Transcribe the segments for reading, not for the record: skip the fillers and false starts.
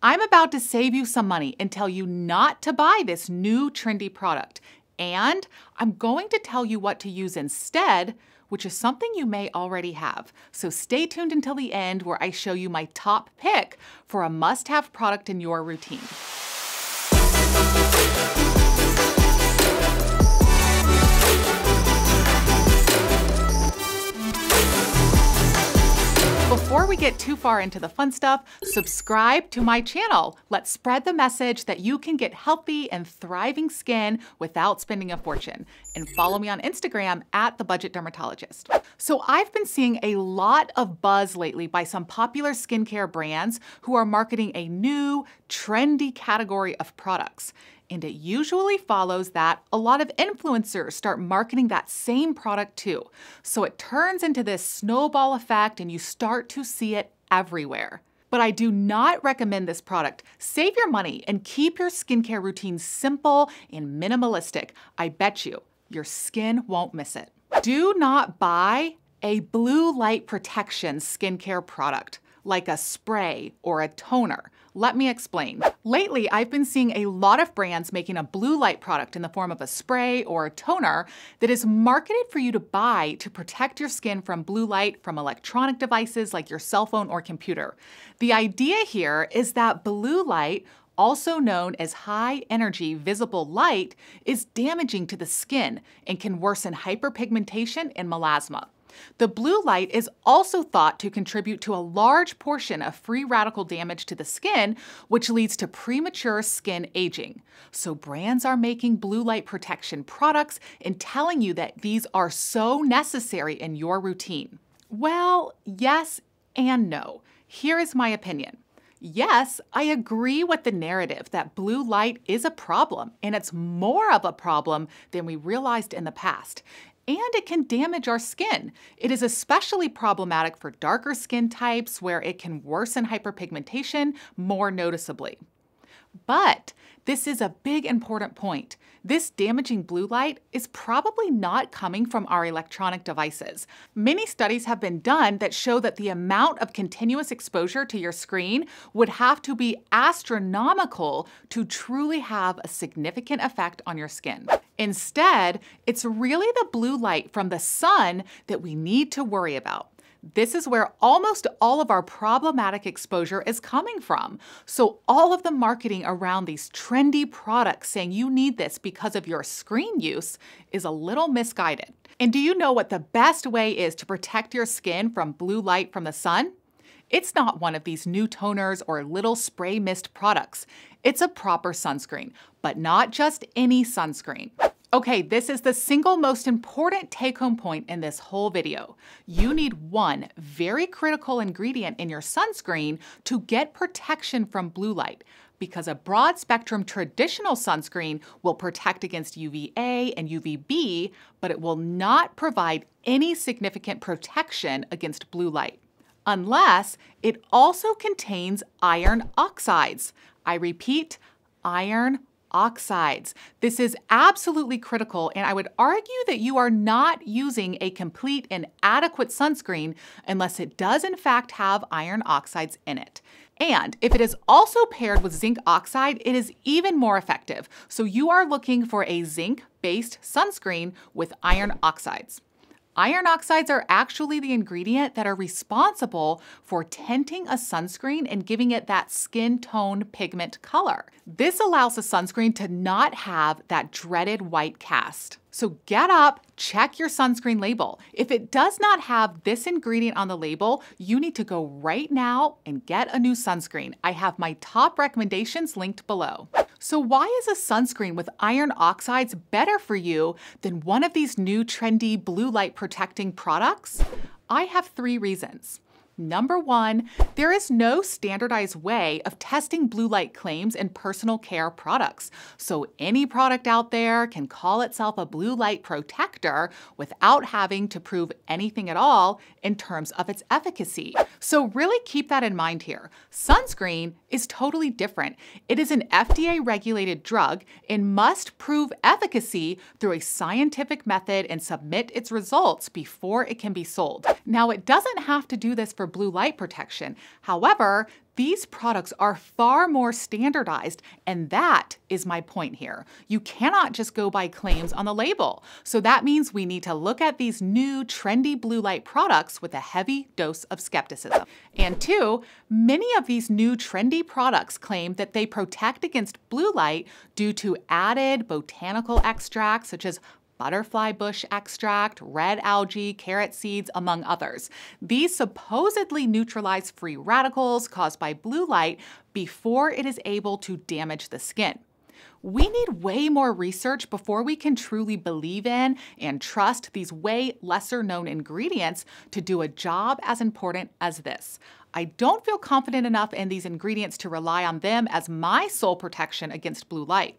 I'm about to save you some money and tell you not to buy this new trendy product. And I'm going to tell you what to use instead, which is something you may already have. So stay tuned until the end where I show you my top pick for a must-have product in your routine. Before we get too far into the fun stuff, subscribe to my channel. Let's spread the message that you can get healthy and thriving skin without spending a fortune. And follow me on Instagram at The Budget Dermatologist. So I've been seeing a lot of buzz lately by some popular skincare brands who are marketing a new, trendy category of products. And it usually follows that a lot of influencers start marketing that same product too. So it turns into this snowball effect and you start to see it everywhere. But I do not recommend this product. Save your money and keep your skincare routine simple and minimalistic. I bet you, your skin won't miss it. Do not buy a blue light protection skincare product like a spray or a toner. Let me explain. Lately, I've been seeing a lot of brands making a blue light product in the form of a spray or a toner that is marketed for you to buy to protect your skin from blue light from electronic devices like your cell phone or computer. The idea here is that blue light, also known as high energy visible light, is damaging to the skin and can worsen hyperpigmentation and melasma. The blue light is also thought to contribute to a large portion of free radical damage to the skin, which leads to premature skin aging. So brands are making blue light protection products and telling you that these are so necessary in your routine. Well, yes and no. Here is my opinion. Yes, I agree with the narrative that blue light is a problem, and it's more of a problem than we realized in the past. And it can damage our skin. It is especially problematic for darker skin types where it can worsen hyperpigmentation more noticeably. But this is a big important point. This damaging blue light is probably not coming from our electronic devices. Many studies have been done that show that the amount of continuous exposure to your screen would have to be astronomical to truly have a significant effect on your skin. Instead, it's really the blue light from the sun that we need to worry about. This is where almost all of our problematic exposure is coming from. So all of the marketing around these trendy products saying you need this because of your screen use is a little misguided. And do you know what the best way is to protect your skin from blue light from the sun? It's not one of these new toners or little spray mist products. It's a proper sunscreen, but not just any sunscreen. Okay, this is the single most important take-home point in this whole video. You need one very critical ingredient in your sunscreen to get protection from blue light, because a broad-spectrum traditional sunscreen will protect against UVA and UVB, but it will not provide any significant protection against blue light, unless it also contains iron oxides. I repeat, iron oxides. This is absolutely critical, and I would argue that you are not using a complete and adequate sunscreen unless it does in fact have iron oxides in it. And if it is also paired with zinc oxide, it is even more effective. So you are looking for a zinc-based sunscreen with iron oxides. Iron oxides are actually the ingredient that are responsible for tinting a sunscreen and giving it that skin tone pigment color. This allows the sunscreen to not have that dreaded white cast. So get up, check your sunscreen label. If it does not have this ingredient on the label, you need to go right now and get a new sunscreen. I have my top recommendations linked below. So why is a sunscreen with iron oxides better for you than one of these new trendy blue light protecting products? I have 3 reasons. Number 1, there is no standardized way of testing blue light claims in personal care products. So any product out there can call itself a blue light protector without having to prove anything at all in terms of its efficacy. So really keep that in mind here. Sunscreen is totally different. It is an FDA-regulated drug and must prove efficacy through a scientific method and submit its results before it can be sold. Now, it doesn't have to do this for blue light protection. However, these products are far more standardized, and that is my point here. You cannot just go by claims on the label. So that means we need to look at these new trendy blue light products with a heavy dose of skepticism. And two, many of these new trendy products claim that they protect against blue light due to added botanical extracts such as butterfly bush extract, red algae, carrot seeds, among others. These supposedly neutralize free radicals caused by blue light before it is able to damage the skin. We need way more research before we can truly believe in and trust these way lesser known ingredients to do a job as important as this. I don't feel confident enough in these ingredients to rely on them as my sole protection against blue light.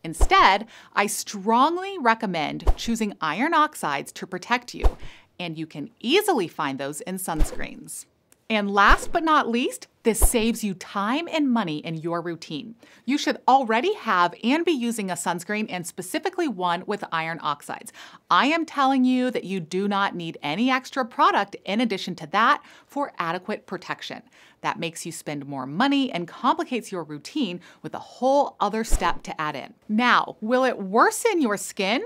Instead, I strongly recommend choosing iron oxides to protect you, and you can easily find those in sunscreens. And last but not least, this saves you time and money in your routine. You should already have and be using a sunscreen, and specifically one with iron oxides. I am telling you that you do not need any extra product in addition to that for adequate protection. That makes you spend more money and complicates your routine with a whole other step to add in. Now, will it worsen your skin?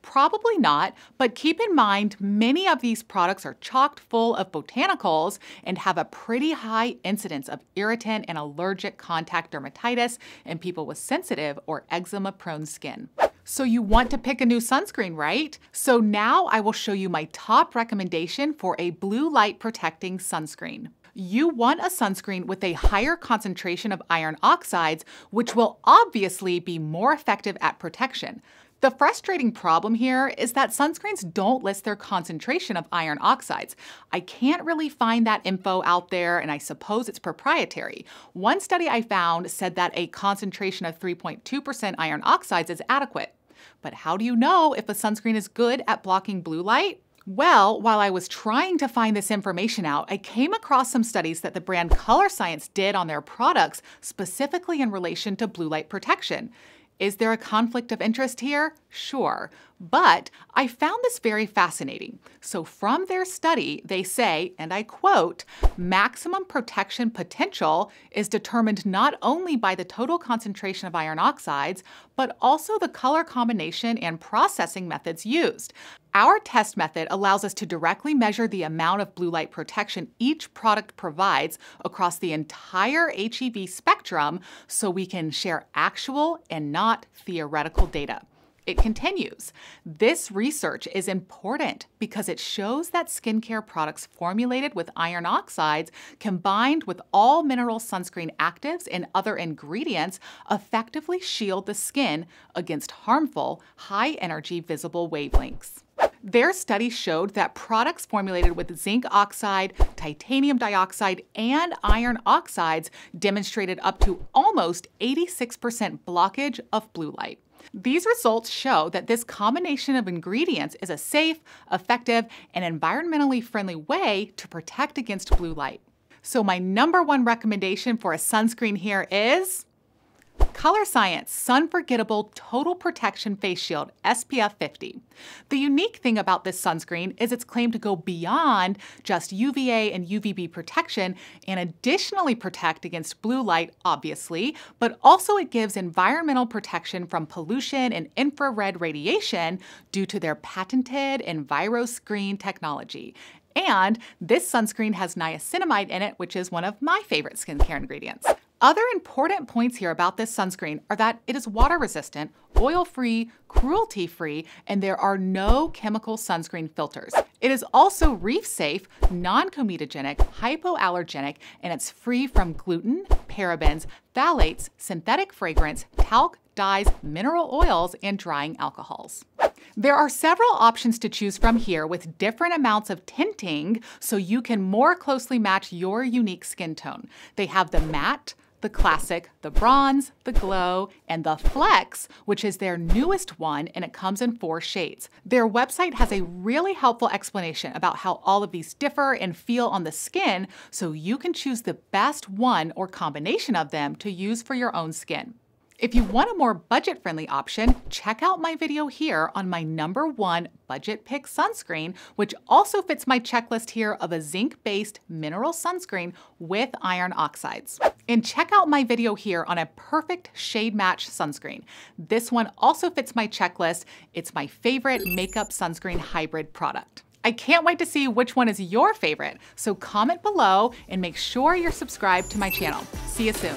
Probably not, but keep in mind many of these products are chock full of botanicals and have a pretty high incidence of irritant and allergic contact dermatitis in people with sensitive or eczema-prone skin. So you want to pick a new sunscreen, right? So now I will show you my top recommendation for a blue light protecting sunscreen. You want a sunscreen with a higher concentration of iron oxides, which will obviously be more effective at protection. The frustrating problem here is that sunscreens don't list their concentration of iron oxides. I can't really find that info out there, and I suppose it's proprietary. One study I found said that a concentration of 3.2% iron oxides is adequate. But how do you know if a sunscreen is good at blocking blue light? Well, while I was trying to find this information out, I came across some studies that the brand Color Science did on their products, specifically in relation to blue light protection. Is there a conflict of interest here? Sure, but I found this very fascinating. So from their study, they say, and I quote, "Maximum protection potential is determined not only by the total concentration of iron oxides, but also the color combination and processing methods used. Our test method allows us to directly measure the amount of blue light protection each product provides across the entire HEV spectrum, so we can share actual and not theoretical data." It continues, "This research is important because it shows that skincare products formulated with iron oxides combined with all mineral sunscreen actives and other ingredients effectively shield the skin against harmful, high-energy visible wavelengths." Their study showed that products formulated with zinc oxide, titanium dioxide, and iron oxides demonstrated up to almost 86% blockage of blue light. These results show that this combination of ingredients is a safe, effective, and environmentally friendly way to protect against blue light. So my #1 recommendation for a sunscreen here is Color Science Sun-Forgettable Total Protection Face Shield SPF 50. The unique thing about this sunscreen is its claim to go beyond just UVA and UVB protection and additionally protect against blue light, obviously, but also it gives environmental protection from pollution and infrared radiation due to their patented EnviroScreen technology. And this sunscreen has niacinamide in it, which is one of my favorite skincare ingredients. Other important points here about this sunscreen are that it is water resistant, oil-free, cruelty-free, and there are no chemical sunscreen filters. It is also reef-safe, non-comedogenic, hypoallergenic, and it's free from gluten, parabens, phthalates, synthetic fragrance, talc, dyes, mineral oils, and drying alcohols. There are several options to choose from here with different amounts of tinting so you can more closely match your unique skin tone. They have the matte, the classic, the bronze, the glow, and the flex, which is their newest one, and it comes in 4 shades. Their website has a really helpful explanation about how all of these differ and feel on the skin, so you can choose the best one or combination of them to use for your own skin. If you want a more budget-friendly option, check out my video here on my #1 budget pick sunscreen, which also fits my checklist here of a zinc-based mineral sunscreen with iron oxides. And check out my video here on a perfect shade match sunscreen. This one also fits my checklist. It's my favorite makeup sunscreen hybrid product. I can't wait to see which one is your favorite, so comment below and make sure you're subscribed to my channel. See you soon.